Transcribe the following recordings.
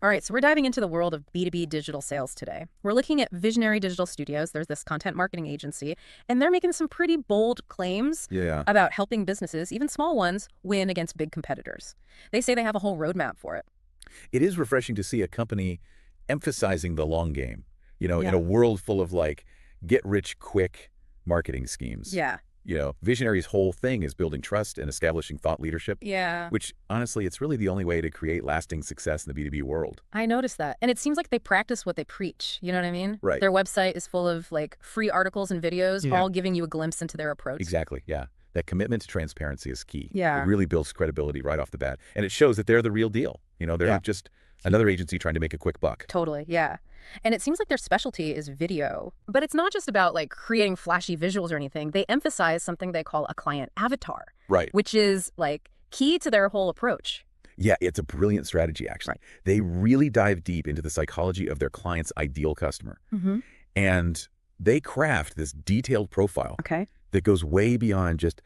All right, so we're diving into the world of B2B digital sales today. We're looking at Visionary Digital Studios. There's this content marketing agency, and they're making some pretty bold claims Yeah. about helping businesses, even small ones, win against big competitors. They say they have a whole roadmap for it. It is refreshing to see a company emphasizing the long game, in Yeah. a world full of like get rich quick marketing schemes. Yeah. Visionary's whole thing is building trust and establishing thought leadership, Yeah. which honestly, it's really the only way to create lasting success in the B2B world. I noticed that. And it seems like they practice what they preach. You know what I mean? Right. Their website is full of like free articles and videos, Yeah. all giving you a glimpse into their approach. Exactly. Yeah. That commitment to transparency is key. Yeah. It really builds credibility right off the bat. And it shows that they're the real deal. They're Yeah. not just another agency trying to make a quick buck. Totally, yeah. And it seems like their specialty is video. But it's not just about like creating flashy visuals or anything. They emphasize something they call a client avatar, Right. which is like key to their whole approach. Yeah, it's a brilliant strategy, actually. Right. They really dive deep into the psychology of their client's ideal customer. Mm-hmm. And they craft this detailed profile Okay. that goes way beyond just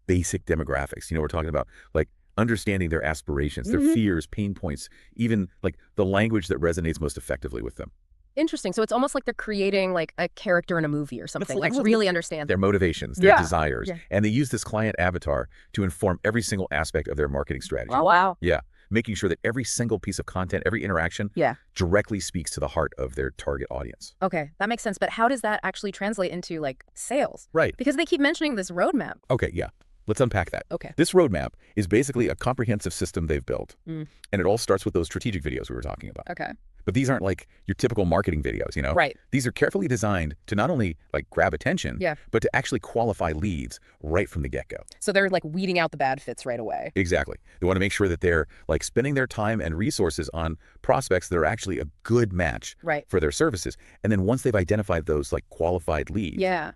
basic demographics. We're talking about like understanding their aspirations, their Mhm. fears, pain points, even like the language that resonates most effectively with them. Interesting. So it's almost like they're creating like a character in a movie or something. Like like- really understand. Their motivations, their Yeah. desires. Yeah. And they use this client avatar to inform every single aspect of their marketing strategy. Oh, wow. Yeah, making sure that every single piece of content, every interaction Yeah. directly speaks to the heart of their target audience. Okay, that makes sense. But how does that actually translate into like sales? Right. Because they keep mentioning this roadmap. Okay, yeah. Let's unpack that. Okay. This roadmap is basically a comprehensive system they've built. Mm. And it all starts with those strategic videos we were talking about. Okay. But these aren't like your typical marketing videos, Right. These are carefully designed to not only like grab attention, Yeah. but to actually qualify leads right from the get-go. So they're like weeding out the bad fits right away. Exactly. They want to make sure that they're like spending their time and resources on prospects that are actually a good match Right. for their services. And then once they've identified those like qualified leads, Yeah.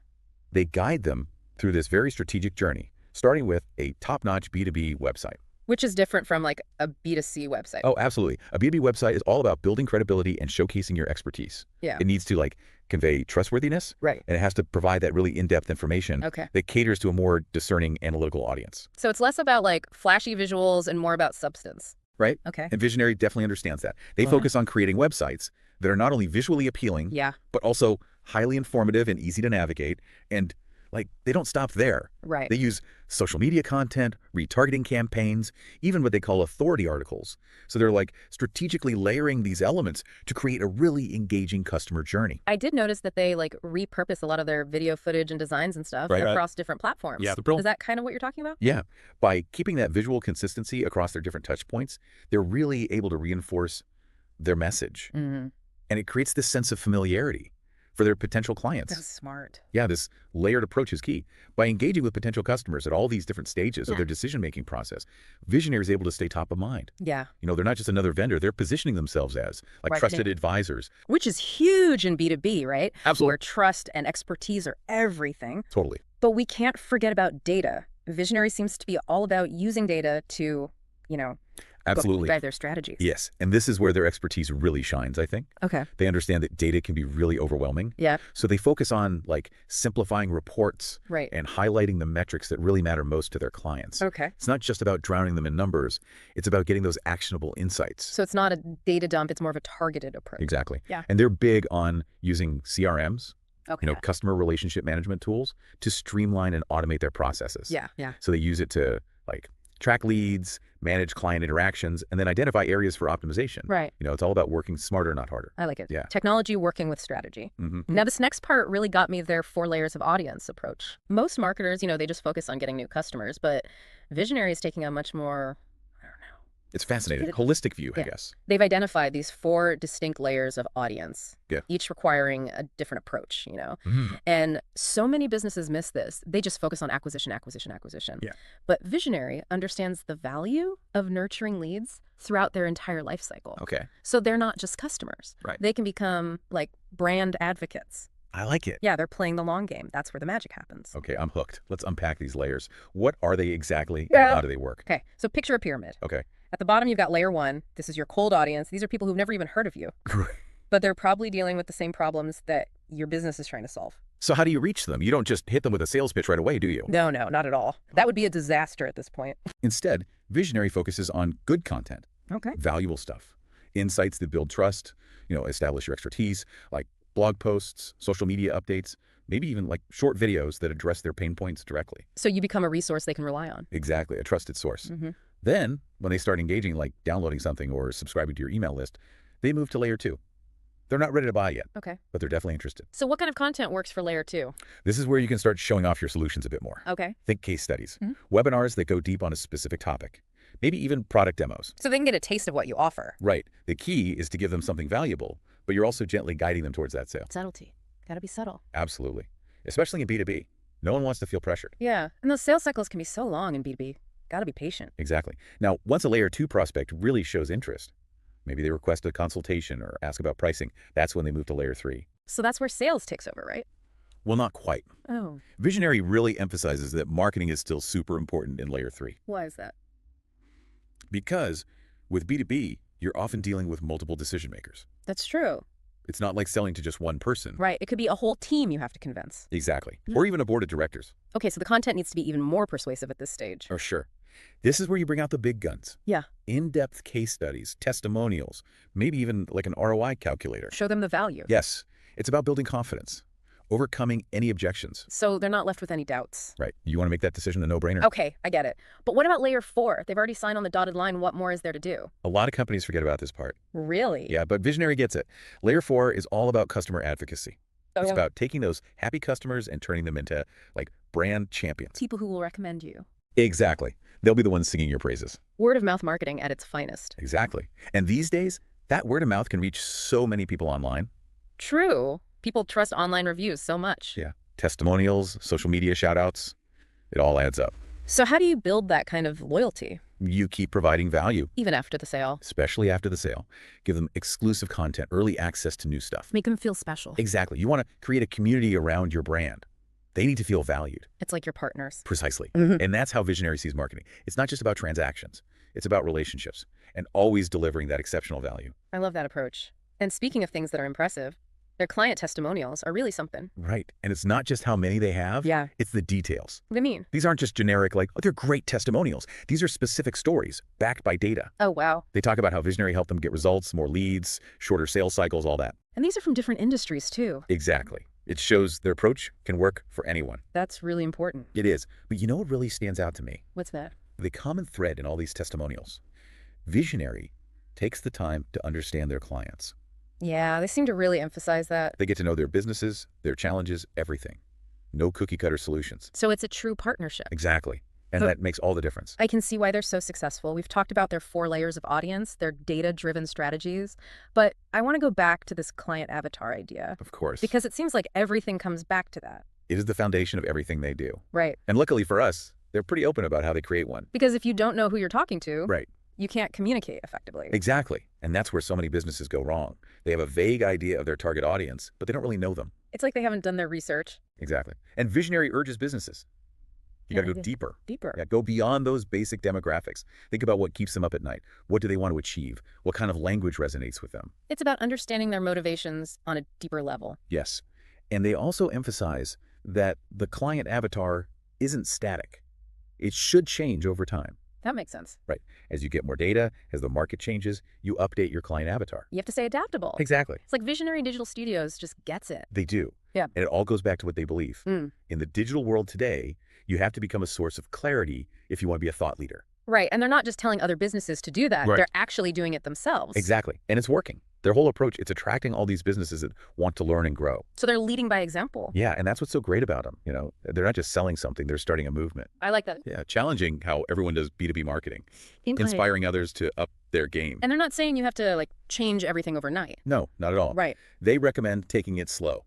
they guide them through this very strategic journey, starting with a top-notch B2B website. Which is different from like a B2C website. Oh, absolutely. A B2B website is all about building credibility and showcasing your expertise. Yeah. It needs to like convey trustworthiness, Right. and it has to provide that really in-depth information Okay. that caters to a more discerning analytical audience, So it's less about like flashy visuals and more about substance. right? Okay. And Visionary definitely understands that. They Uh-huh. focus on creating websites that are not only visually appealing, Yeah. but also highly informative and easy to navigate. And like, they don't stop there. Right. They use social media content, retargeting campaigns, even what they call authority articles. So they're like strategically layering these elements to create a really engaging customer journey. I did notice that they like repurpose a lot of their video footage and designs and stuff Right. across different platforms. Yeah. Is that kind of what you're talking about? Yeah. By keeping that visual consistency across their different touch points, they're really able to reinforce their message. Mm-hmm. And it creates this sense of familiarity for their potential clients. That's smart. Yeah, this layered approach is key. By engaging with potential customers at all these different stages of their decision-making process, Visionary is able to stay top of mind. Yeah. They're not just another vendor, they're positioning themselves as like Right. trusted advisors. Which is huge in B2B, right? Absolutely. Where trust and expertise are everything. Totally. But we can't forget about data. Visionary seems to be all about using data to, Absolutely. drive their strategies. Yes. And this is where their expertise really shines, I think. Okay. They understand that data can be really overwhelming. Yeah. So they focus on like simplifying reports Right. and highlighting the metrics that really matter most to their clients. Okay. It's not just about drowning them in numbers. It's about getting those actionable insights. So it's not a data dump, it's more of a targeted approach. Exactly. Yeah. And they're big on using CRMs, Okay. customer relationship management tools to streamline and automate their processes. Yeah. Yeah. So they use it to like track leads, manage client interactions, and then identify areas for optimization. Right. It's all about working smarter, not harder. I like it. Yeah. Technology working with strategy. Hmm. Now, this next part really got me their 4 layers of audience approach. Most marketers, they just focus on getting new customers, but Visionary is taking a much more, I don't know. It's fascinating. It- Holistic view, I Yeah. guess. They've identified these 4 distinct layers of audience, Yeah. each requiring a different approach, Mhm. And so many businesses miss this. They just focus on acquisition, acquisition, acquisition. Yeah. But Visionary understands the value of nurturing leads throughout their entire life cycle. Okay. So they're not just customers. Right. They can become like brand advocates. I like it. Yeah, they're playing the long game. That's where the magic happens. Okay, I'm hooked. Let's unpack these layers. What are they exactly? Yeah. And how do they work? Okay, so picture a pyramid. Okay. At the bottom, you've got layer 1. This is your cold audience. These are people who've never even heard of you, but they're probably dealing with the same problems that your business is trying to solve. So how do you reach them? You don't just hit them with a sales pitch right away, do you? No, not at all. That would be a disaster at this point. Instead, Visionary focuses on good content, Okay. valuable stuff. Insights that build trust, establish your expertise, like blog posts, social media updates, maybe even like short videos that address their pain points directly. So you become a resource they can rely on. Exactly, a trusted source. Hmm. Then, when they start engaging, like downloading something or subscribing to your email list, they move to layer 2. They're not ready to buy yet, Okay. but they're definitely interested. So what kind of content works for layer 2? This is where you can start showing off your solutions a bit more. Okay. Think case studies, Mhm. webinars that go deep on a specific topic, maybe even product demos. So they can get a taste of what you offer. Right. The key is to give them something valuable, but you're also gently guiding them towards that sale. Subtlety. Gotta be subtle. Absolutely. Especially in B2B. No one wants to feel pressured. Yeah. And those sales cycles can be so long in B2B. Gotta be patient. Exactly. Now, once a layer 2 prospect really shows interest, maybe they request a consultation or ask about pricing, that's when they move to layer 3. So that's where sales takes over, right? Well, not quite. Oh. Visionary really emphasizes that marketing is still super important in layer 3. Why is that? Because with B2B, you're often dealing with multiple decision makers. That's true. It's not like selling to just one person. Right. It could be a whole team you have to convince. Exactly. Yeah. Or even a board of directors. Okay, so the content needs to be even more persuasive at this stage. Oh, sure. This is where you bring out the big guns. Yeah. In-depth case studies, testimonials, maybe even like an ROI calculator. Show them the value. Yes, it's about building confidence, overcoming any objections. So they're not left with any doubts. Right. You want to make that decision a no-brainer? Okay, I get it. But what about layer 4? They've already signed on the dotted line. What more is there to do? A lot of companies forget about this part. Really? Yeah, but Visionary gets it. Layer 4 is all about customer advocacy. Oh, It's yeah. about taking those happy customers and turning them into, like, brand champions. People who will recommend you. Exactly. They'll be the ones singing your praises. Word of mouth marketing at its finest. Exactly. And these days, that word of mouth can reach so many people online. True. People trust online reviews so much. Yeah. Testimonials, social media shout-outs, it all adds up. So how do you build that kind of loyalty, You keep providing value, even after the sale? especially after the sale. Give them exclusive content, early access to new stuff. Make them feel special. Exactly. You want to create a community around your brand. They need to feel valued. It's like your partners. Precisely. Mhm. And that's how Visionary sees marketing. It's not just about transactions. It's about relationships and always delivering that exceptional value. I love that approach. And speaking of things that are impressive, their client testimonials are really something. Right. And it's not just how many they have. Yeah. It's the details. What do you mean? These aren't just generic, like, oh, they're great testimonials. These are specific stories backed by data. Oh, wow. They talk about how Visionary helped them get results, more leads, shorter sales cycles, all that. And these are from different industries, too. Exactly. It shows their approach can work for anyone. That's really important. It is. But you know what really stands out to me? What's that? The common thread in all these testimonials. Visionary takes the time to understand their clients. Yeah, they seem to really emphasize that. They get to know their businesses, their challenges, everything. No cookie-cutter solutions. So it's a true partnership. Exactly. And But- that makes all the difference. I can see why they're so successful. We've talked about their 4 layers of audience, their data-driven strategies, but I want to go back to this client avatar idea Of course. because it seems like everything comes back to that. It is the foundation of everything they do. Right. And luckily for us, they're pretty open about how they create one. Because if you don't know who you're talking to, Right. you can't communicate effectively. Exactly. And that's where so many businesses go wrong. They have a vague idea of their target audience, but they don't really know them. It's like they haven't done their research. Exactly. And Visionary urges businesses. You got to Yeah, go yeah. deeper. Deeper. Yeah, go beyond those basic demographics. Think about what keeps them up at night. What do they want to achieve? What kind of language resonates with them? It's about understanding their motivations on a deeper level. Yes. And they also emphasize that the client avatar isn't static. It should change over time. That makes sense. Right. As you get more data, as the market changes, you update your client avatar. You have to stay adaptable. Exactly. It's like Visionary Digital Studios just gets it. They do. Yeah. And it all goes back to what they believe. Mm. In the digital world today, you have to become a source of clarity if you want to be a thought leader. Right. And they're not just telling other businesses to do that. Right. They're actually doing it themselves. Exactly. And it's working. Their whole approach, it's attracting all these businesses that want to learn and grow. So they're leading by example. Yeah, and that's what's so great about them. They're not just selling something, they're starting a movement. I like that. Yeah, challenging how everyone does B2B marketing, inspiring others to up their game. And they're not saying you have to change everything overnight. No, not at all. Right. They recommend taking it slow.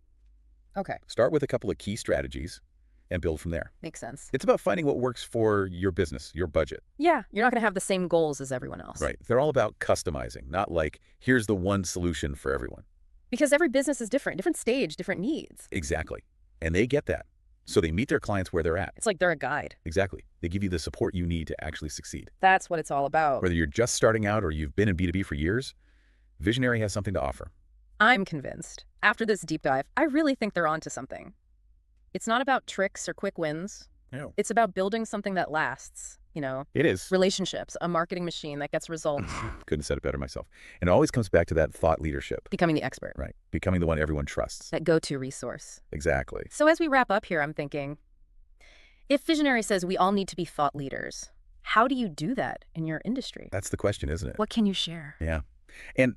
Okay. Start with a couple of key strategies and build from there. Makes sense. It's about finding what works for your business, your budget. Yeah. You're not going to have the same goals as everyone else. Right. They're all about customizing, not like, here's the one solution for everyone. Because every business is different stage, different needs. Exactly. And they get that. So they meet their clients where they're at. It's like they're a guide. Exactly. They give you the support you need to actually succeed. That's what it's all about. Whether you're just starting out or you've been in B2B for years, Visionary has something to offer. I'm convinced. After this deep dive, I really think they're onto something. It's not about tricks or quick wins. No. It's about building something that lasts. It is. relationships, a marketing machine that gets results, Couldn't have said it better myself. And it always comes back to that thought leadership, becoming the expert, right? Becoming the one everyone trusts. that go-to resource. Exactly. So as we wrap up here, I'm thinking, if Visionary says we all need to be thought leaders, how do you do that in your industry? That's the question, isn't it? What can you share? Yeah. And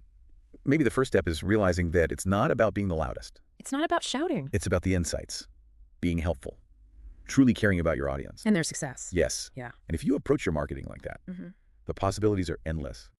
maybe the first step is realizing that it's not about being the loudest. It's not about shouting. It's about the insights, being helpful, truly caring about your audience. And their success. Yes. Yeah. And if you approach your marketing like that, Mhm. the possibilities are endless.